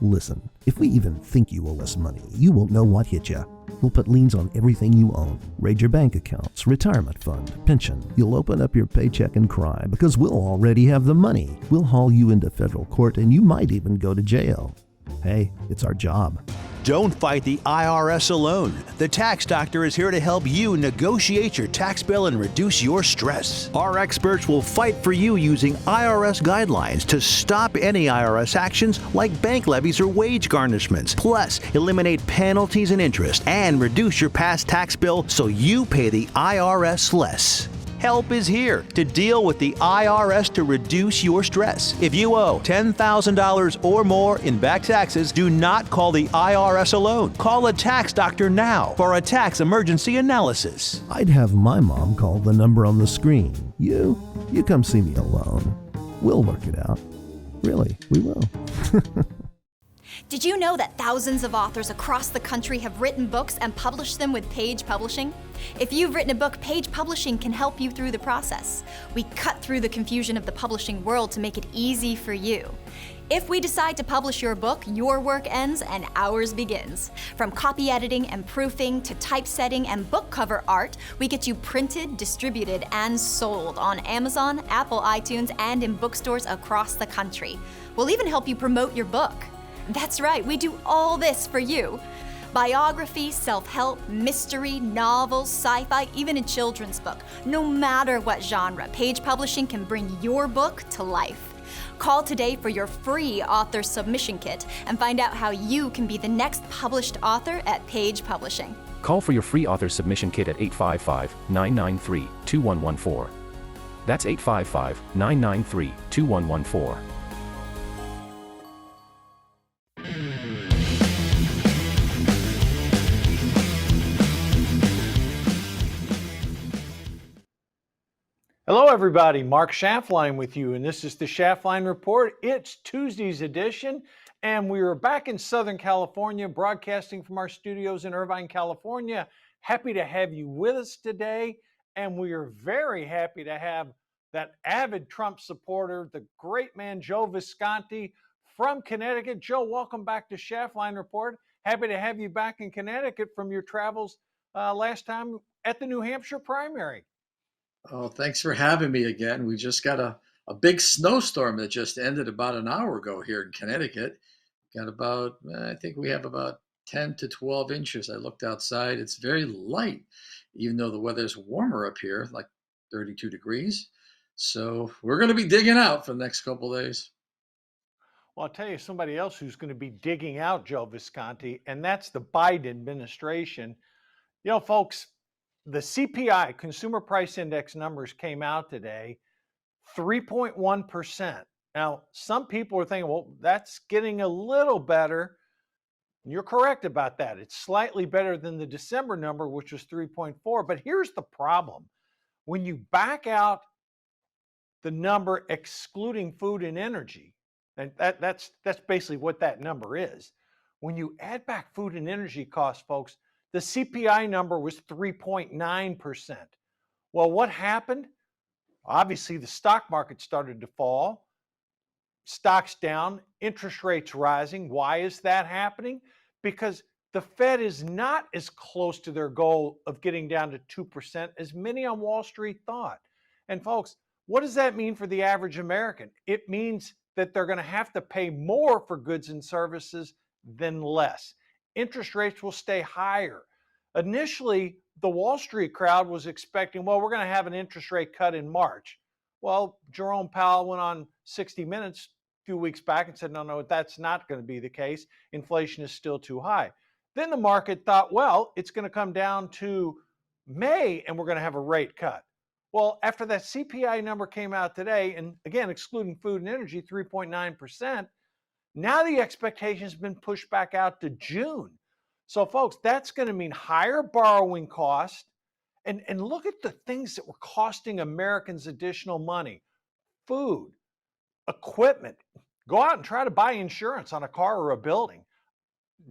Listen, if we even think you owe us money, you won't know what hit you. We'll put liens on everything you own. Raid your bank accounts, retirement fund, pension. You'll open up your paycheck and cry because we'll already have the money. We'll haul you into federal court and you might even go to jail. Hey, it's our job. Don't fight the IRS alone. The Tax Doctor is here to help you negotiate your tax bill and reduce your stress. Our experts will fight for you using IRS guidelines to stop any IRS actions like bank levies or wage garnishments. Plus, eliminate penalties and interest and reduce your past tax bill so you pay the IRS less. Help is here to deal with the IRS to reduce your stress. If you owe $10,000 or more in back taxes, do not call the IRS alone. Call a tax doctor now for a tax emergency analysis. I'd have my mom call the number on the screen. You come see me alone. We'll work it out. Really, we will. Did you know that thousands of authors across the country have written books and published them with Page Publishing? If you've written a book, Page Publishing can help you through the process. We cut through the confusion of the publishing world to make it easy for you. If we decide to publish your book, your work ends and ours begins. From copy editing and proofing to typesetting and book cover art, we get you printed, distributed, and sold on Amazon, Apple iTunes, and in bookstores across the country. We'll even help you promote your book. That's right, we do all this for you. Biography, self-help, mystery, novels, sci-fi, even a children's book. No matter what genre, Page Publishing can bring your book to life. Call today for your free author submission kit and find out how you can be the next published author at Page Publishing. Call for your free author submission kit at 855-993-2114. That's 855-993-2114. Hello everybody, Mark Schaftlein with you, and this is the Schaftlein Report. It's Tuesday's edition, and we are back in Southern California, broadcasting from our studios in Irvine, California. Happy to have you with us today, and we are very happy to have that avid Trump supporter, the great man Joe Visconti from Connecticut. Joe, welcome back to Schaftlein Report. Happy to have you back in Connecticut from your travels last time at the New Hampshire primary. Oh, thanks for having me again. We just got a big snowstorm that just ended about an hour ago here in Connecticut. Got about, I think we have about 10 to 12 inches. I looked outside. It's very light, even though the weather's warmer up here, like 32 degrees. So we're going to be digging out for the next couple of days. Well, I'll tell you somebody else who's going to be digging out, Joe Visconti, and that's the Biden administration. You know, folks, the CPI, Consumer Price Index numbers came out today, 3.1%. Now, some people are thinking, well, that's getting a little better. You're correct about that. It's slightly better than the December number, which was 3.4. But here's the problem. When you back out the number excluding food and energy, and that's basically what that number is. When you add back food and energy costs, folks, the CPI number was 3.9%. Well, what happened? Obviously, the stock market started to fall. Stocks down, interest rates rising. Why is that happening? Because the Fed is not as close to their goal of getting down to 2% as many on Wall Street thought. And folks, what does that mean for the average American? It means that they're going to have to pay more for goods and services than less. Interest rates will stay higher. Initially, the Wall Street crowd was expecting, well, we're going to have an interest rate cut in March. Well, Jerome Powell went on 60 Minutes a few weeks back and said, no, that's not going to be the case. Inflation is still too high. Then the market thought, well, it's going to come down to May and we're going to have a rate cut. Well, after that CPI number came out today, and again, excluding food and energy, 3.9%, now the expectation has been pushed back out to June. So folks, that's going to mean higher borrowing costs. And look at the things that were costing Americans additional money. Food, equipment. Go out and try to buy insurance on a car or a building.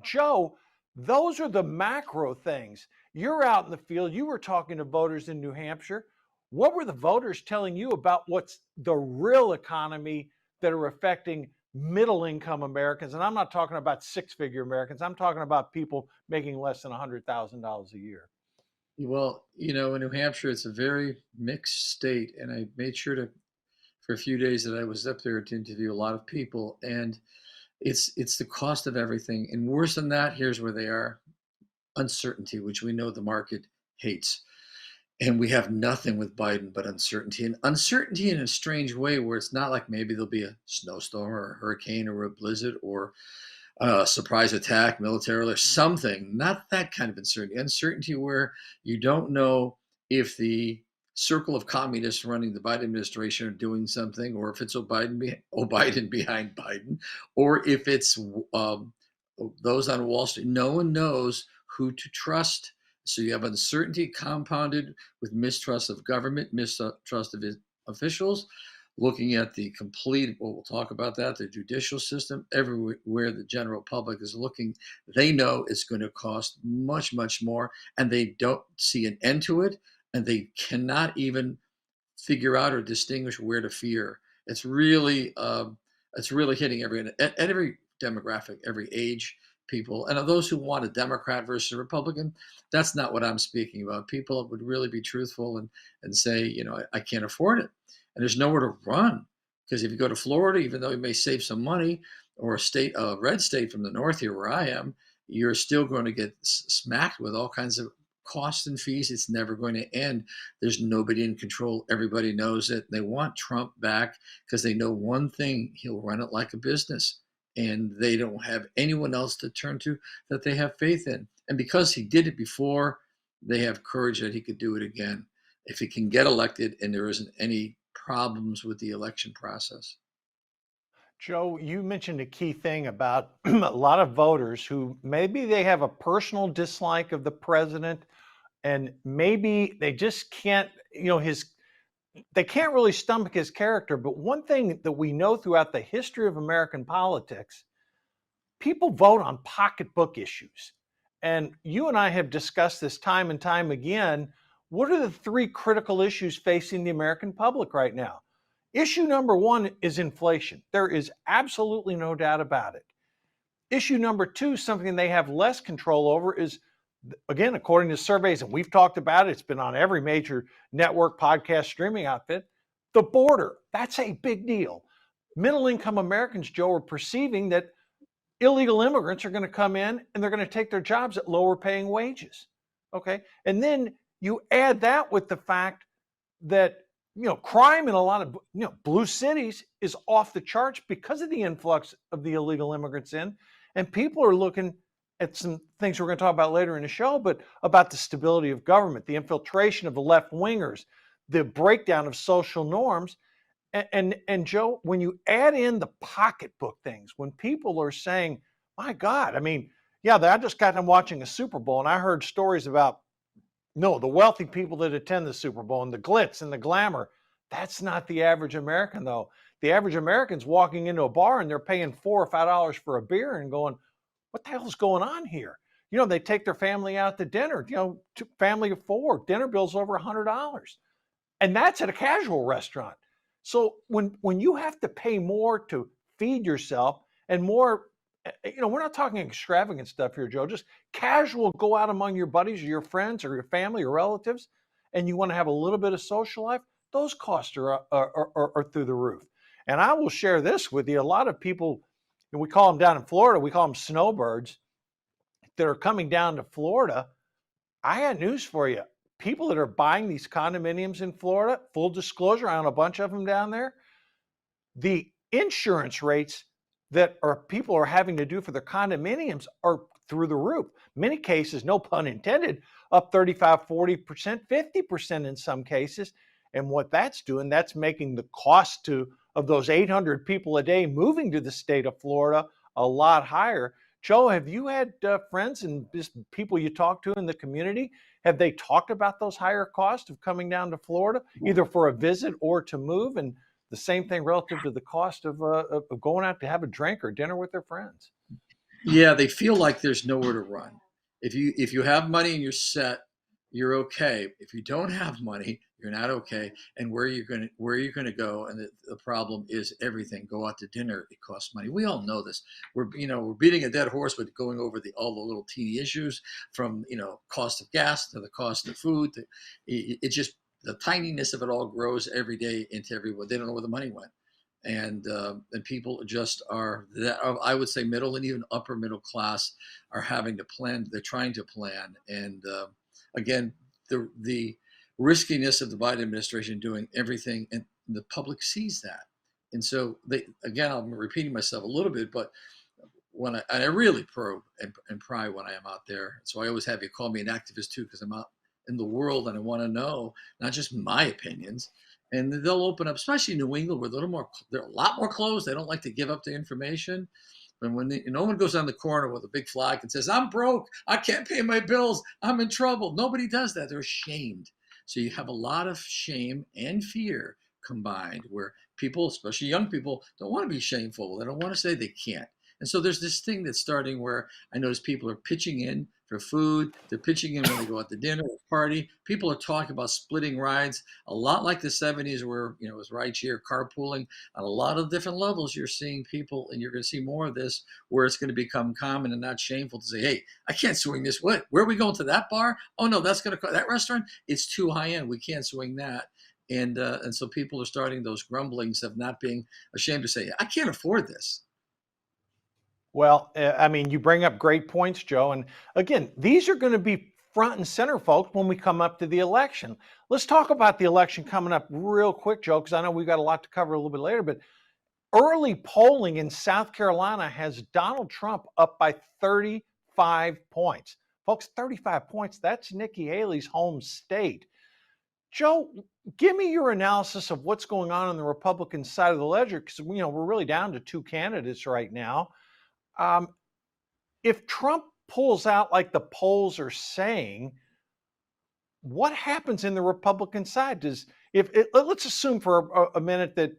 Joe, those are the macro things. You're out in the field. You were talking to voters in New Hampshire. What were the voters telling you about what's the real economy that are affecting middle income Americans, and I'm not talking about six-figure Americans, I'm talking about people making less than $100,000 a year. Well, in New Hampshire, it's a very mixed state, and I made sure to, for a few days that I was up there, to interview a lot of people, and it's the cost of everything. And worse than that, here's where they are: uncertainty, which we know the market hates. And we have nothing with Biden but uncertainty, and uncertainty in a strange way, where it's not like maybe there'll be a snowstorm or a hurricane or a blizzard or a surprise attack, military or something. Not that kind of uncertainty. Uncertainty where you don't know if the circle of communists running the Biden administration are doing something, or if it's Biden behind Biden, or if it's those on Wall Street. No one knows who to trust. So you have uncertainty compounded with mistrust of government, mistrust of officials, looking at the complete, well, we'll talk about that, the judicial system, everywhere the general public is looking. They know it's going to cost much, much more, and they don't see an end to it, and they cannot even figure out or distinguish where to fear. It's really hitting every demographic, every age, people. And of those who want a Democrat versus a Republican, that's not what I'm speaking about. People would really be truthful and say, I can't afford it. And there's nowhere to run. Because if you go to Florida, even though you may save some money, or a red state from the north here where I am, you're still going to get smacked with all kinds of costs and fees. It's never going to end. There's nobody in control. Everybody knows it. They want Trump back because they know one thing: he'll run it like a business. And they don't have anyone else to turn to that they have faith in. And because he did it before, they have courage that he could do it again if he can get elected and there isn't any problems with the election process. Joe, you mentioned a key thing about a lot of voters who maybe they have a personal dislike of the president, and maybe they just can't, they can't really stomach his character. But one thing that we know throughout the history of American politics, people vote on pocketbook issues. And you and I have discussed this time and time again. What are the three critical issues facing the American public right now? Issue number one is inflation. There is absolutely no doubt about it. Issue number two, something they have less control over, is, again, according to surveys, and we've talked about it, it's been on every major network, podcast, streaming outfit, the border. That's a big deal. Middle-income Americans, Joe, are perceiving that illegal immigrants are going to come in and they're going to take their jobs at lower paying wages. Okay. And then you add that with the fact that, crime in a lot of, blue cities is off the charts because of the influx of the illegal immigrants in. And people are looking at some things we're going to talk about later in the show, but about the stability of government, the infiltration of the left wingers, the breakdown of social norms. And Joe, when you add in the pocketbook things, when people are saying, my God, I just got done watching a Super Bowl and I heard stories about, the wealthy people that attend the Super Bowl and the glitz and the glamour. That's not the average American, though. The average American's walking into a bar and they're paying $4 or $5 for a beer and going, what the hell's going on here? They take their family out to dinner, family of four, dinner bill's over $100. And that's at a casual restaurant. So when you have to pay more to feed yourself and more, we're not talking extravagant stuff here, Joe, just casual, go out among your buddies or your friends or your family or relatives, and you want to have a little bit of social life, those costs are through the roof. And I will share this with you. A lot of people, and we call them down in Florida, we call them snowbirds, that are coming down to Florida. I got news for you. People that are buying these condominiums in Florida, full disclosure, I own a bunch of them down there. The insurance rates that people are having to do for their condominiums are through the roof. Many cases, no pun intended, up 35, 40%, 50% in some cases. And what that's doing, that's making the cost of those 800 people a day moving to the state of Florida a lot higher. Joe, have you had friends and just people you talk to in the community? Have they talked about those higher costs of coming down to Florida, either for a visit or to move? And the same thing relative to the cost of going out to have a drink or dinner with their friends. Yeah, they feel like there's nowhere to run. If you have money and you're set, you're okay. If you don't have money, you're not okay. And where you're gonna go, and the problem is everything. Go out to dinner, it costs money. We all know this. We're beating a dead horse with going over all the little teeny issues, from cost of gas to the cost of food. It just, the tininess of it all grows every day into everyone. They don't know where the money went. And people just are that, I would say, middle and even upper middle class are having to plan. They're trying to plan, and again, the riskiness of the Biden administration doing everything, and the public sees that. And so again, I'm repeating myself a little bit, but I really probe and pry when I am out there. So I always have you call me an activist too, because I'm out in the world and I want to know not just my opinions. And they'll open up, especially in New England, where they're a lot more closed. They don't like to give up the information. And when no one goes on the corner with a big flag and says, "I'm broke, I can't pay my bills, I'm in trouble." Nobody does that. They're ashamed. So you have a lot of shame and fear combined, where people, especially young people, don't want to be shameful. They don't want to say they can't. And so there's this thing that's starting where I notice people are pitching in for food. They're pitching in when they go out to dinner or party. People are talking about splitting rides, a lot like the 70s, where it was rideshare, carpooling. On a lot of different levels, you're seeing people, and you're going to see more of this, where it's going to become common and not shameful to say, "Hey, I can't swing this. What? Where are we going, to that bar? Oh no, that's going to that restaurant. It's too high end. We can't swing that." And so people are starting those grumblings of not being ashamed to say, "I can't afford this." Well, I mean, you bring up great points, Joe. And again, these are going to be front and center, folks, when we come up to the election. Let's talk about the election coming up real quick, Joe, because I know we've got a lot to cover a little bit later. But early polling in South Carolina has Donald Trump up by 35 points. Folks, 35 points, that's Nikki Haley's home state. Joe, give me your analysis of what's going on the Republican side of the ledger, because we're really down to two candidates right now. If Trump pulls out like the polls are saying, what happens in the Republican side? Let's assume for a minute that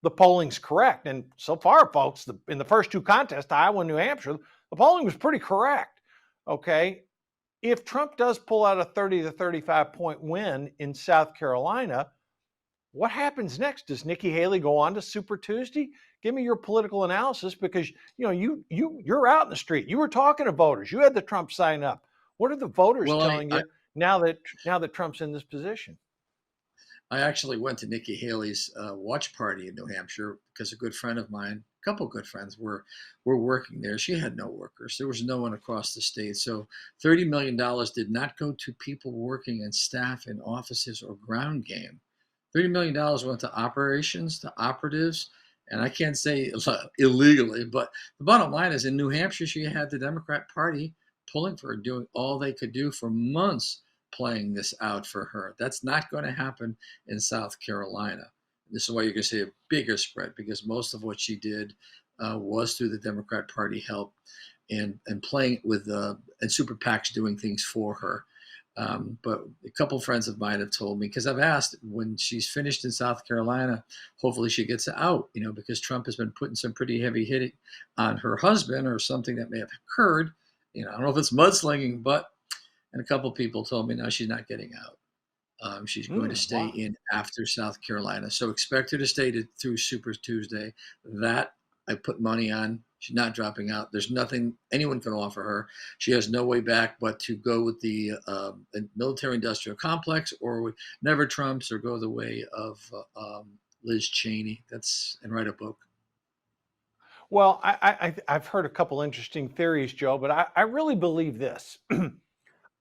the polling's correct, and so far, folks, in the first two contests, Iowa and New Hampshire, the polling was pretty correct. Okay, if Trump does pull out a 30 to 35 point win in South Carolina, what happens next? Does Nikki Haley go on to Super Tuesday? Give me your political analysis, because you're out in the street. You were talking to voters. You had the Trump sign up. What are the voters Well, telling you now that Trump's in this position? I actually went to Nikki Haley's watch party in New Hampshire because a good friend of mine, a couple of good friends, were working there. She had no workers. There was no one across the state. So $30 million did not go to people working in staff in offices or ground game. $30 million went to operations, to operatives, and I can't say illegally, but the bottom line is, in New Hampshire, she had the Democrat Party pulling for her, doing all they could do for months, playing this out for her. That's not going to happen in South Carolina. This is why you're going to see a bigger spread, because most of what she did was through the Democrat Party help and playing with and super PACs doing things for her. But a couple of friends of mine have told me, because I've asked, when she's finished in South Carolina, hopefully she gets out, because Trump has been putting some pretty heavy hitting on her husband, or something that may have occurred. I don't know if it's mudslinging, and a couple of people told me, no, she's not getting out. She's going to stay in after South Carolina. So expect her to stay through Super Tuesday. That I put money on. She's not dropping out. There's nothing anyone can offer her. She has no way back but to go with the military-industrial complex, or with Never Trumps, or go the way of Liz Cheney. And write a book. Well, I've heard a couple interesting theories, Joe, but I really believe this.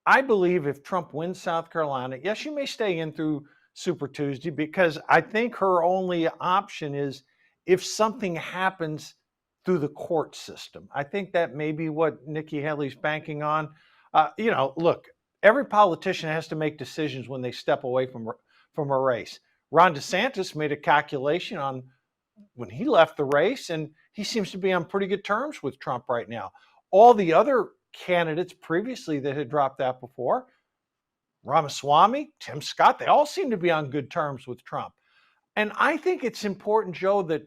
I believe if Trump wins South Carolina, yes, she may stay in through Super Tuesday, because I think her only option is if something happens through the court system. I think that may be what Nikki Haley's banking on. Look, every politician has to make decisions when they step away from a race. Ron DeSantis made a calculation on when he left the race, and he seems to be on pretty good terms with Trump right now. All the other candidates previously that had dropped out before, Ramaswamy, Tim Scott, they all seem to be on good terms with Trump. And I think it's important, Joe, that,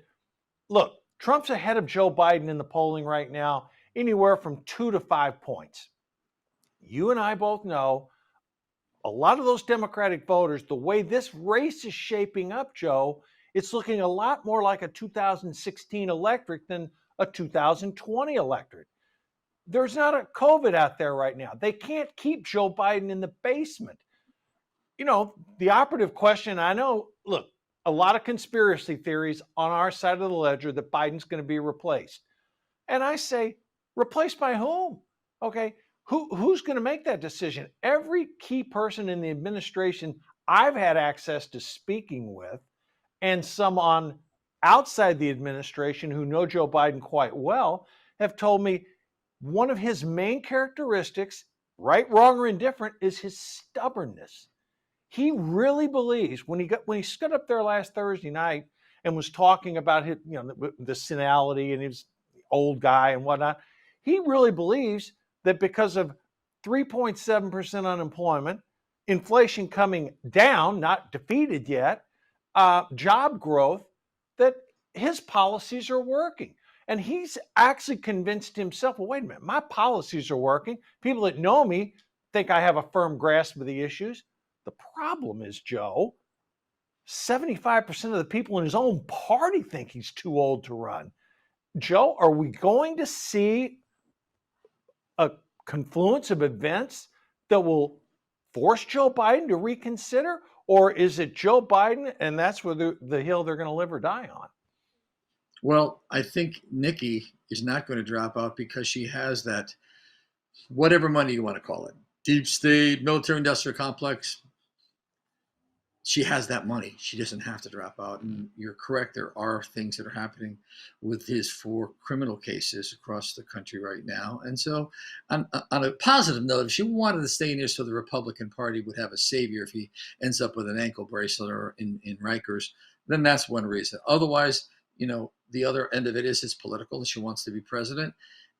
look, Trump's ahead of Joe Biden in the polling right now, anywhere from 2 to 5 points. You and I both know a lot of those Democratic voters, the way this race is shaping up, Joe, it's looking a lot more like a 2016 electorate than a 2020 electorate. There's not a COVID out there right now. They can't keep Joe Biden in the basement. You know, the operative question, I know, look, a lot of conspiracy theories on our side of the ledger that Biden's going to be replaced. And I say, replaced by whom? Okay, who's going to make that decision? Every key person in the administration I've had access to speaking with, and some on outside the administration who know Joe Biden quite well, have told me one of his main characteristics, right, wrong, or indifferent, is his stubbornness. He really believes when he stood up there last Thursday night and was talking about his, the senility and his old guy and whatnot. He really believes that because of 3.7% unemployment, inflation coming down, not defeated yet, job growth, that his policies are working. And he's actually convinced himself, well, wait a minute, my policies are working. People that know me think I have a firm grasp of the issues. The problem is, Joe, 75% of the people in his own party think he's too old to run. Joe, are we going to see a confluence of events that will force Joe Biden to reconsider? Or is it Joe Biden and that's where the hill they're going to live or die on? Well, I think Nikki is not going to drop out because she has that, whatever money you want to call it, deep state, military industrial complex. She has that money. She doesn't have to drop out. And you're correct. There are things that are happening with his 4 criminal cases across the country right now. And so on a positive note, if she wanted to stay in here so the Republican Party would have a savior if he ends up with an ankle bracelet or in Rikers, then that's one reason. Otherwise, the other end of it is it's political. She wants to be president.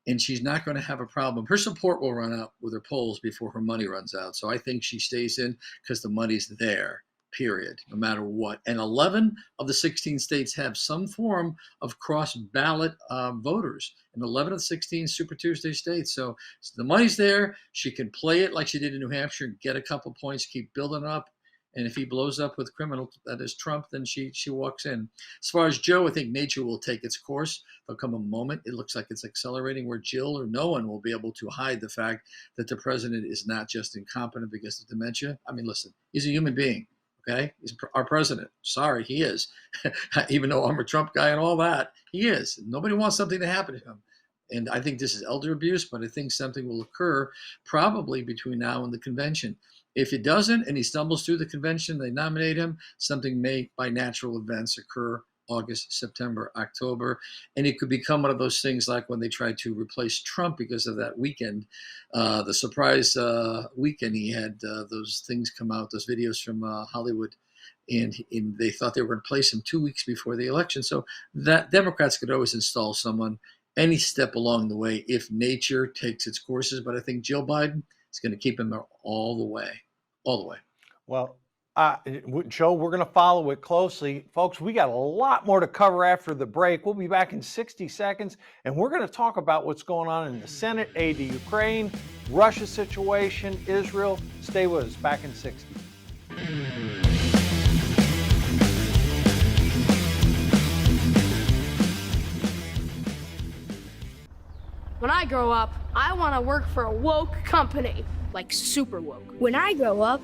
And she's not going to have a problem. Her support will run out with her polls before her money runs out. So I think she stays in because the money's there. Period, no matter what. And 11 of the 16 states have some form of cross-ballot voters in 11 of the 16 Super Tuesday states. So the money's there. She can play it like she did in New Hampshire and get a couple points, keep building up. And if he blows up with criminal, that is Trump, then she walks in. As far as Joe, I think nature will take its course. There'll come a moment, it looks like it's accelerating, where Jill or no one will be able to hide the fact that the president is not just incompetent because of dementia. I mean, listen, he's a human being. Okay, he's our president. Sorry, he is. Even though I'm a Trump guy and all that, he is. Nobody wants something to happen to him. And I think this is elder abuse, but I think something will occur probably between now and the convention. If it doesn't and he stumbles through the convention, they nominate him, something may, by natural events, occur August, September, October. And it could become one of those things like when they tried to replace Trump because of that weekend, the surprise weekend he had those things come out, those videos from Hollywood, and they thought they were going to place him 2 weeks before the election. So that Democrats could always install someone any step along the way if nature takes its courses. But I think Joe Biden is going to keep him there all the way. Well, Joe, we're going to follow it closely. Folks, we got a lot more to cover after the break. We'll be back in 60 seconds, and we're going to talk about what's going on in the Senate, aid to Ukraine, Russia situation, Israel. Stay with us. Back in 60. When I grow up, I want to work for a woke company. Like super woke. When I grow up,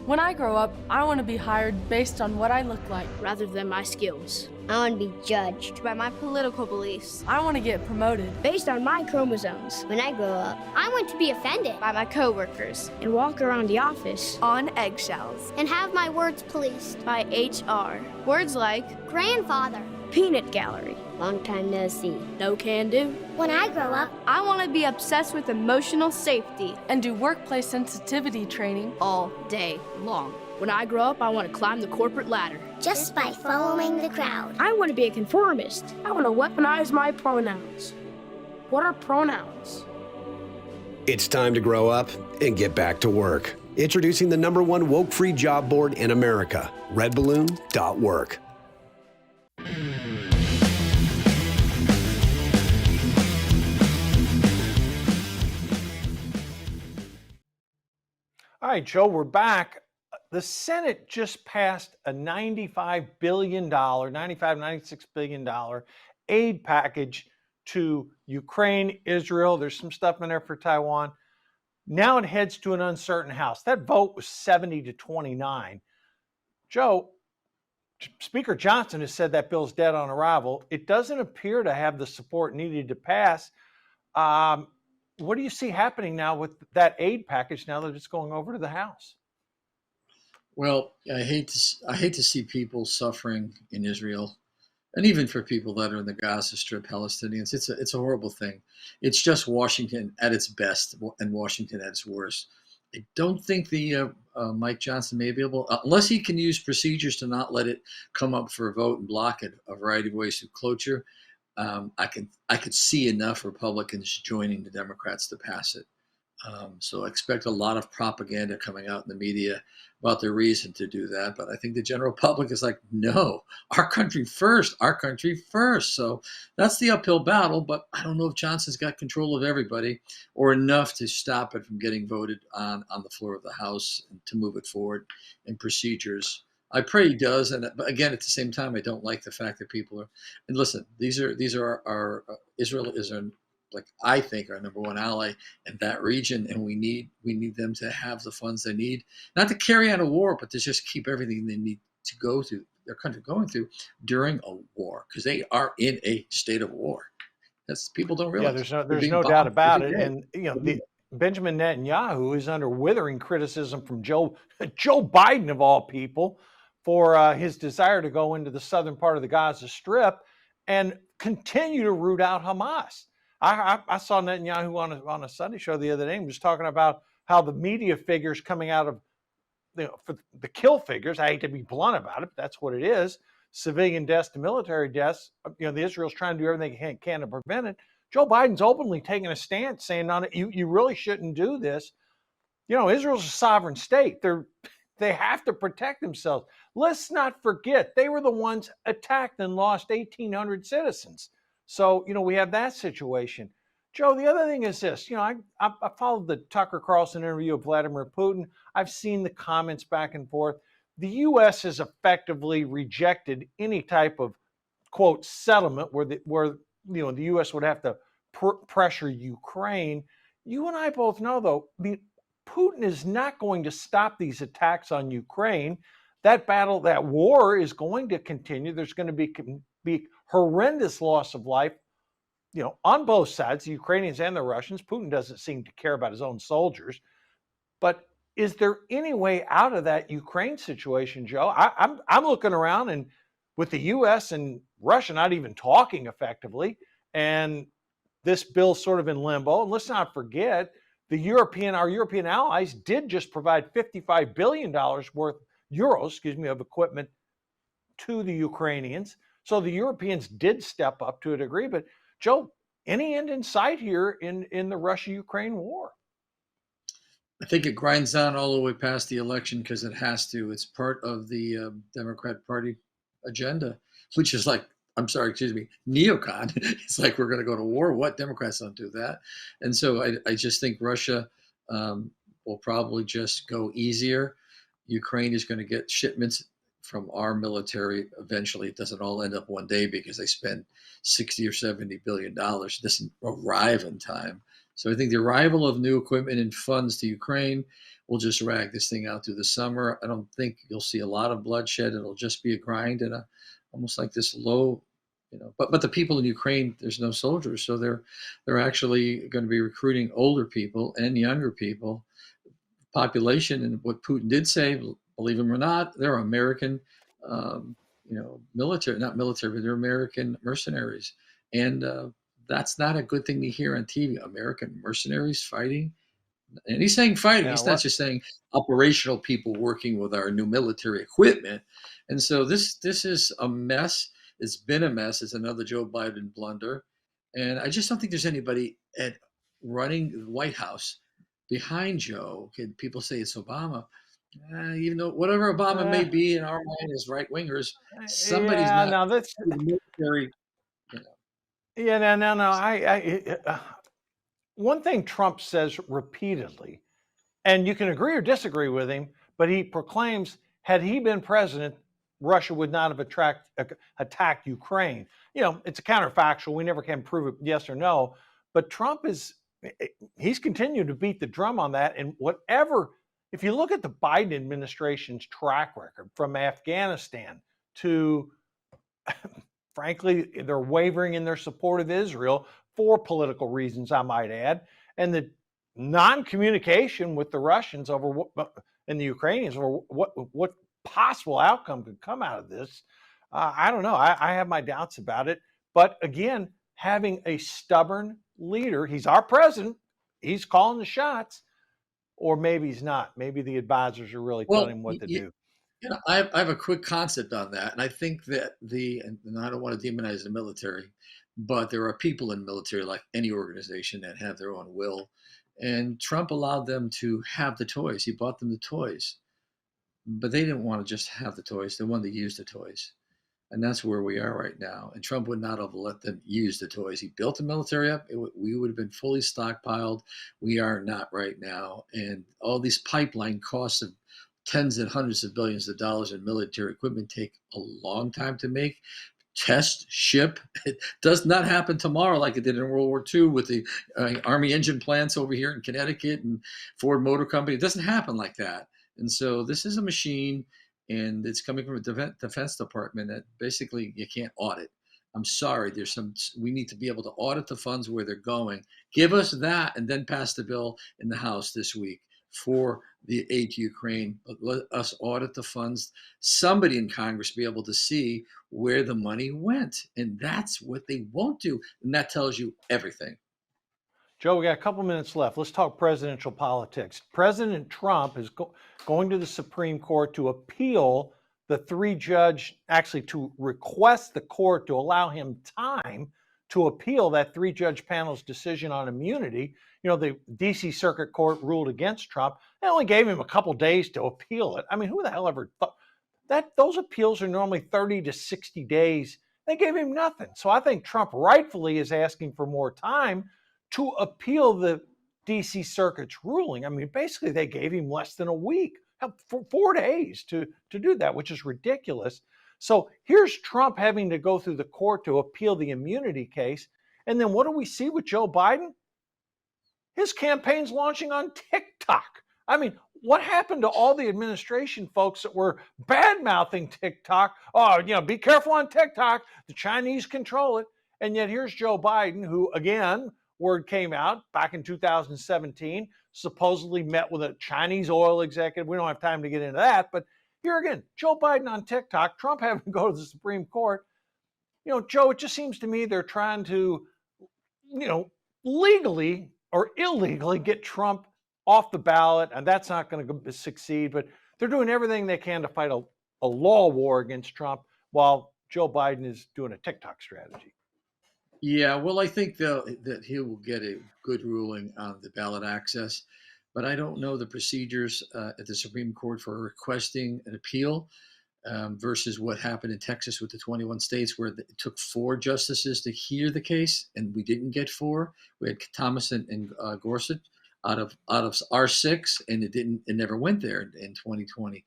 I want to be hired based on what I look like rather than my skills. I want to be judged by my political beliefs. I want to get promoted based on my chromosomes. When I grow up, I want to be offended by my coworkers and walk around the office on eggshells and have my words policed by HR. Words like grandfather, peanut gallery, long time no see, no can do. When I grow up, I want to be obsessed with emotional safety and do workplace sensitivity training all day long. When I grow up, I want to climb the corporate ladder just by following the crowd. I want to be a conformist. I want to weaponize my pronouns. What are pronouns? It's time to grow up and get back to work. Introducing the #1 woke-free job board in America, redballoon.work. All right, Joe, we're back. the Senate just passed a $95 billion, $96 billion aid package to Ukraine, Israel. There's some stuff in there for Taiwan. Now it heads to an uncertain House. That vote was 70 to 29. Joe, Speaker Johnson has said that bill's dead on arrival. It doesn't appear to have the support needed to pass. What do you see happening now with that aid package now that it's going over to the House? Well, I hate to see people suffering in Israel, and even for people that are in the Gaza Strip, Palestinians. It's a horrible thing. It's just Washington at its best and Washington at its worst. I don't think the Mike Johnson may be able, unless he can use procedures to not let it come up for a vote and block it a variety of ways through cloture. I could see enough Republicans joining the Democrats to pass it. So I expect a lot of propaganda coming out in the media about the reason to do that. But I think the general public is like, no, our country first, our country first. So that's the uphill battle. But I don't know if Johnson's got control of everybody or enough to stop it from getting voted on the floor of the House and to move it forward in procedures. I pray he does. And but again, at the same time, I don't like the fact that people are, and listen, these are our Israel is our, like I think, our number one ally in that region, and we need them to have the funds they need, not to carry on a war, but to just keep everything they need to go through their country going through during a war, because they are in a state of war. That's people don't realize. Yeah, there's no doubt about it. And Benjamin Netanyahu is under withering criticism from Joe Biden of all people for his desire to go into the southern part of the Gaza Strip and continue to root out Hamas. I saw Netanyahu on a Sunday show the other day and was talking about how the media figures coming out of for the kill figures. I hate to be blunt about it, but that's what it is. Civilian deaths to military deaths. The Israel's trying to do everything it can to prevent it. Joe Biden's openly taking a stance saying on it, you really shouldn't do this. Israel's a sovereign state. They have to protect themselves. Let's not forget, they were the ones attacked and lost 1,800 citizens. So, we have that situation. Joe, the other thing is this. I followed the Tucker Carlson interview of Vladimir Putin. I've seen the comments back and forth. The U.S. has effectively rejected any type of, quote, settlement where the U.S. would have to pressure Ukraine. You and I both know, though, Putin is not going to stop these attacks on Ukraine. That battle, that war is going to continue. There's going to be horrendous loss of life, on both sides, the Ukrainians and the Russians. Putin doesn't seem to care about his own soldiers. But is there any way out of that Ukraine situation, Joe? I'm looking around, and with the U.S. and Russia not even talking effectively, and this bill sort of in limbo. And let's not forget, our European allies did just provide $55 billion worth of equipment to the Ukrainians. So the Europeans did step up to a degree. But Joe, any end in sight here in the Russia-Ukraine war? I think it grinds on all the way past the election because it has to. It's part of the Democrat Party agenda, which is like, neocon. It's like, we're going to go to war. What? Democrats don't do that. And so I just think Russia will probably just go easier. Ukraine is going to get shipments from our military. Eventually, it doesn't all end up one day because they spend $60 or $70 billion. It doesn't arrive in time. So I think the arrival of new equipment and funds to Ukraine will just drag this thing out through the summer. I don't think you'll see a lot of bloodshed. It'll just be a grind and almost like this low, But the people in Ukraine, there's no soldiers, so they're actually going to be recruiting older people and younger people. Population, and what Putin did say, believe him or not, they're American, military, not military, but they're American mercenaries, and that's not a good thing to hear on TV. American mercenaries fighting, and he's saying fighting. He's not just saying operational people working with our new military equipment. And so this is a mess. It's been a mess. It's another Joe Biden blunder, and I just don't think there's anybody running the White House behind Joe. People say it's Obama. Even though whatever Obama may be in our mind as right wingers, somebody's not. No, that's military. Yeah, no. One thing Trump says repeatedly, and you can agree or disagree with him, but he proclaims, had he been president, Russia would not have attacked Ukraine. It's a counterfactual. We never can prove it yes or no. But Trump he's continued to beat the drum on that. And if you look at the Biden administration's track record from Afghanistan to, frankly, they're wavering in their support of Israel for political reasons, I might add, and the non-communication with the Russians and the Ukrainians over what possible outcome could come out of this. I don't know. I have my doubts about it. But again, having a stubborn leader, he's our president, he's calling the shots, or maybe he's not. Maybe the advisors are really telling him what to do. I have a quick concept on that. And I think that and I don't want to demonize the military, but there are people in the military, like any organization, that have their own will. And Trump allowed them to have the toys. He bought them the toys. But they didn't want to just have the toys. They wanted to use the toys. And that's where we are right now. And Trump would not have let them use the toys. He built the military up. We would have been fully stockpiled. We are not right now. And all these pipeline costs of tens and hundreds of billions of dollars in military equipment take a long time to make. Test, ship. It does not happen tomorrow like it did in World War II with the Army engine plants over here in Connecticut and Ford Motor Company. It doesn't happen like that. And so this is a machine, and it's coming from a Defense Department that basically you can't audit. I'm sorry. We need to be able to audit the funds where they're going. Give us that and then pass the bill in the House this week for the aid to Ukraine. But let us audit the funds. Somebody in Congress be able to see where the money went. And that's what they won't do. And that tells you everything. Joe, we got a couple minutes left. Let's talk presidential politics. President Trump is going to the Supreme Court to appeal to request the court to allow him time to appeal that 3-judge panel's decision on immunity. The D.C. Circuit Court ruled against Trump. They only gave him a couple days to appeal it. I mean, who the hell ever thought that? Those appeals are normally 30 to 60 days. They gave him nothing. So I think Trump rightfully is asking for more time to appeal the D.C. Circuit's ruling. I mean, basically, they gave him less than a week, 4 days to do that, which is ridiculous. So here's Trump having to go through the court to appeal the immunity case. And then what do we see with Joe Biden? His campaign's launching on TikTok. I mean, what happened to all the administration folks that were bad-mouthing TikTok? Oh, be careful on TikTok. The Chinese control it. And yet here's Joe Biden, who, again, word came out back in 2017, supposedly met with a Chinese oil executive. We don't have time to get into that. But here again, Joe Biden on TikTok, Trump having to go to the Supreme Court. Joe, it just seems to me they're trying to, legally or illegally get Trump off the ballot, and that's not going to succeed. But they're doing everything they can to fight a law war against Trump while Joe Biden is doing a TikTok strategy. Yeah, well, I think that he will get a good ruling on the ballot access, but I don't know the procedures at the Supreme Court for requesting an appeal versus what happened in Texas with the 21 states, where it took 4 justices to hear the case, and we didn't get 4. We had Thomas and Gorsuch out of our 6, and it never went there in 2020.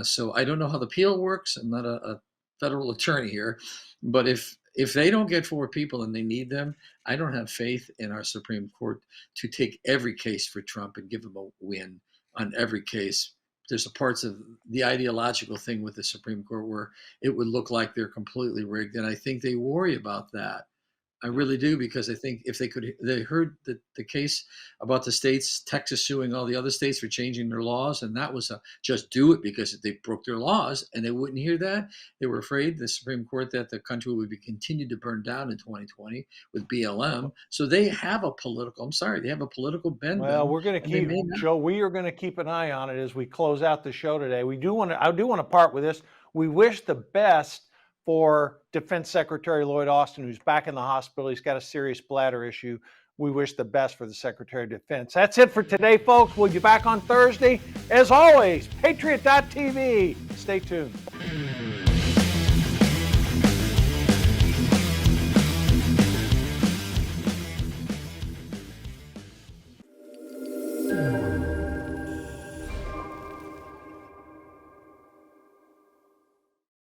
So I don't know how the appeal works. I'm not a federal attorney here, but if they don't get 4 people and they need them, I don't have faith in our Supreme Court to take every case for Trump and give him a win on every case. There's parts of the ideological thing with the Supreme Court where it would look like they're completely rigged. And I think they worry about that. I really do, because I think if they heard the case about the states, Texas suing all the other states for changing their laws, and that was just do it because they broke their laws, and they wouldn't hear that. They were afraid, the Supreme Court, that the country would be continued to burn down in 2020 with BLM. So they have a political bend. Well, we're going to keep, Joe, we are going to keep an eye on it as we close out the show today. I do want to part with this. We wish the best for Defense Secretary Lloyd Austin, who's back in the hospital. He's got a serious bladder issue. We wish the best for the Secretary of Defense. That's it for today, folks. We'll be back on Thursday. As always, Patriot.tv. Stay tuned.